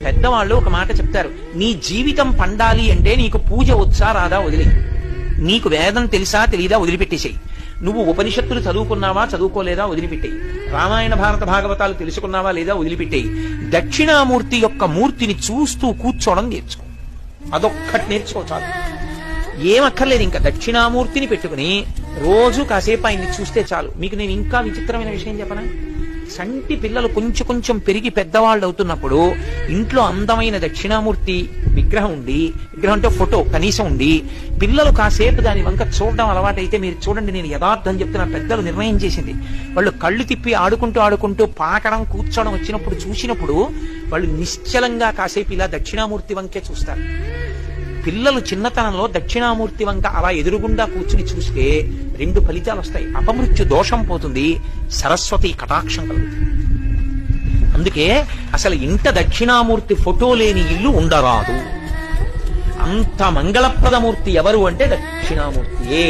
పెద్దవాళ్ళు ఒక మాట చెప్తారు, నీ జీవితం పండాలి అంటే నీకు పూజ వచ్చా రాదా వదిలి, నీకు వేదం తెలుసా తెలీదా వదిలిపెట్టేసేయి, నువ్వు ఉపనిషత్తులు చదువుకున్నావా చదువుకోలేదా వదిలిపెట్టేయి, రామాయణ భారత భాగవతాలు తెలుసుకున్నావా లేదా వదిలిపెట్టేయి, దక్షిణామూర్తి యొక్క మూర్తిని చూస్తూ కూర్చోవడం నేర్చుకో, అదొక్కటి నేర్చుకో చాలు. ఏమక్కర్లేదు, ఇంకా దక్షిణామూర్తిని పెట్టుకుని రోజు కాసేపు ఆయన్ని చూస్తే చాలు. మీకు నేను ఇంకా విచిత్రమైన విషయం చెప్పనా, సంటి పిల్లలు కొంచెం కొంచెం పెరిగి పెద్దవాళ్ళు అవుతున్నప్పుడు ఇంట్లో అందమైన దక్షిణామూర్తి విగ్రహం ఉండి, విగ్రహం అంటే ఫోటో కనీసం ఉండి, పిల్లలు కాసేపు దాని వంక చూడడం అలవాటైతే మీరు చూడండి, నేను యథార్థం చెప్తున్నా, పెద్దలు నిర్ణయం చేసింది, వాళ్ళు కళ్ళు తిప్పి ఆడుకుంటూ ఆడుకుంటూ పాకడం కూర్చోవడం వచ్చినప్పుడు చూసినప్పుడు వాళ్ళు నిశ్చలంగా కాసేపు ఇలా దక్షిణామూర్తి వంకే చూస్తారు. పిల్లలు చిన్నతనంలో దక్షిణామూర్తి వంక అలా ఎదురుగుండా కూర్చుని చూస్తే రెండు ఫలితాలు వస్తాయి, అపమృత్యు దోషం పోతుంది, సరస్వతి కటాక్షం కలుగుతుంది. అందుకే అసలు ఇంట దక్షిణామూర్తి ఫోటో లేని ఇల్లు ఉండరాదు. అంత మంగళప్రదమూర్తి ఎవరు అంటే దక్షిణామూర్తియే.